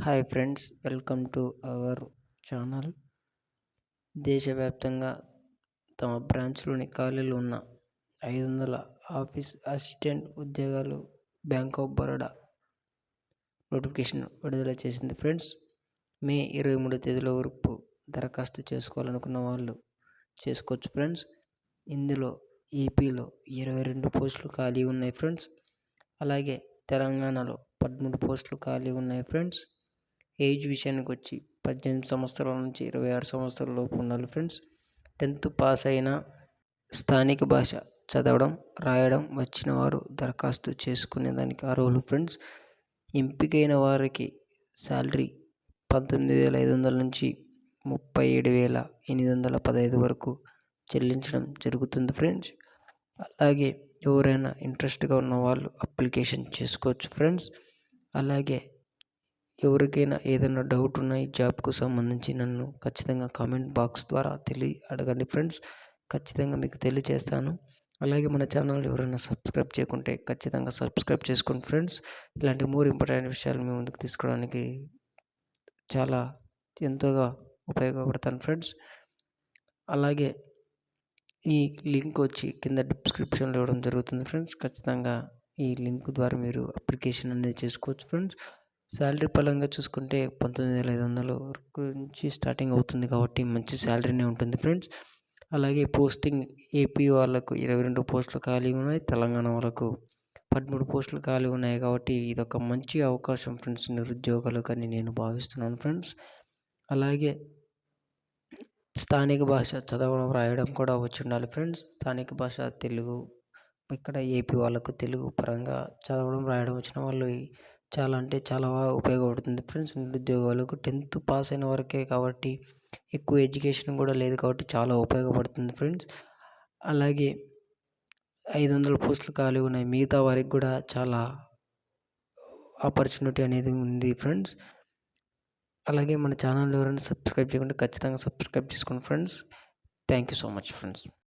Hi friends, welcome to our channel. దేశవ్యాప్తంగా తమ బ్రాంచ్లోని ఖాళీలు ఉన్న 500 ఆఫీస్ అసిస్టెంట్ ఉద్యోగాలు బ్యాంక్ ఆఫ్ బరోడా నోటిఫికేషన్ విడుదల చేసింది. ఫ్రెండ్స్, మే 23 తేదీలో వరకు దరఖాస్తు చేసుకోవాలనుకున్న వాళ్ళు చేసుకోవచ్చు. ఫ్రెండ్స్, ఇందులో ఏపీలో 22 పోస్టులు ఖాళీ ఉన్నాయి. ఫ్రెండ్స్, అలాగే తెలంగాణలో 13 పోస్టులు ఖాళీ ఉన్నాయి. ఫ్రెండ్స్, ఏజ్ విషయానికి వచ్చి 18 సంవత్సరాల నుంచి 26 సంవత్సరాల లోపు ఉండాలి. ఫ్రెండ్స్, 10th పాస్ అయిన స్థానిక భాష చదవడం రాయడం వచ్చిన వారు దరఖాస్తు చేసుకునే దానికి అర్హులు. ఫ్రెండ్స్, ఎంపికైన వారికి శాలరీ 19,500 నుంచి 37,815 వరకు చెల్లించడం జరుగుతుంది. ఫ్రెండ్స్, అలాగే ఎవరైనా ఇంట్రెస్ట్గా ఉన్న వాళ్ళు అప్లికేషన్ చేసుకోవచ్చు. ఫ్రెండ్స్, అలాగే ఎవరికైనా ఏదైనా డౌట్ ఉన్న ఈ జాబ్కు సంబంధించి నన్ను ఖచ్చితంగా కామెంట్ బాక్స్ ద్వారా అడగండి. ఫ్రెండ్స్, ఖచ్చితంగా మీకు తెలియజేస్తాను. అలాగే మన ఛానల్ ఎవరైనా సబ్స్క్రైబ్ చేయకుంటే ఖచ్చితంగా సబ్స్క్రైబ్ చేసుకోండి. ఫ్రెండ్స్, ఇలాంటి మోర్ ఇంపార్టెంట్ విషయాలు మీ ముందుకు తీసుకోవడానికి చాలా ఎంతోగా ఉపయోగపడతాను. ఫ్రెండ్స్, అలాగే ఈ లింక్ వచ్చి కింద డిస్క్రిప్షన్లో ఇవ్వడం జరుగుతుంది. ఫ్రెండ్స్, ఖచ్చితంగా ఈ లింక్ ద్వారా మీరు అప్లికేషన్ అనేది చేసుకోవచ్చు. ఫ్రెండ్స్, శాలరీ పరంగా చూసుకుంటే 19,500 వరకు నుంచి స్టార్టింగ్ అవుతుంది కాబట్టి మంచి శాలరీనే ఉంటుంది. ఫ్రెండ్స్, అలాగే పోస్టింగ్ ఏపీ వాళ్ళకు 22 పోస్టులు ఖాళీ ఉన్నాయి. తెలంగాణ వాళ్ళకు 13 పోస్టులు ఖాళీ ఉన్నాయి కాబట్టి ఇదొక మంచి అవకాశం ఫ్రెండ్స్ నిరుద్యోగులకు అని నేను భావిస్తున్నాను. ఫ్రెండ్స్, అలాగే స్థానిక భాష చదవడం రాయడం కూడా వచ్చి ఉండాలి. ఫ్రెండ్స్, స్థానిక భాష తెలుగు. ఇక్కడ ఏపీ వాళ్ళకు తెలుగు పరంగా చదవడం రాయడం వచ్చిన వాళ్ళు చాలా అంటే చాలా ఉపయోగపడుతుంది. ఫ్రెండ్స్, నిరుద్యోగాలకు 10th పాస్ అయిన వరకే కాబట్టి ఎక్కువ ఎడ్యుకేషన్ కూడా లేదు కాబట్టి చాలా ఉపయోగపడుతుంది. ఫ్రెండ్స్, అలాగే 500 పోస్టులు ఖాళీ ఉన్నాయి. మిగతా వారికి కూడా చాలా ఆపర్చునిటీ అనేది ఉంది. ఫ్రెండ్స్, అలాగే మన ఛానల్ ఎవరైనా సబ్స్క్రైబ్ చేయకుంటే ఖచ్చితంగా సబ్స్క్రైబ్ చేసుకోండి. Friends, thank you so much. Friends.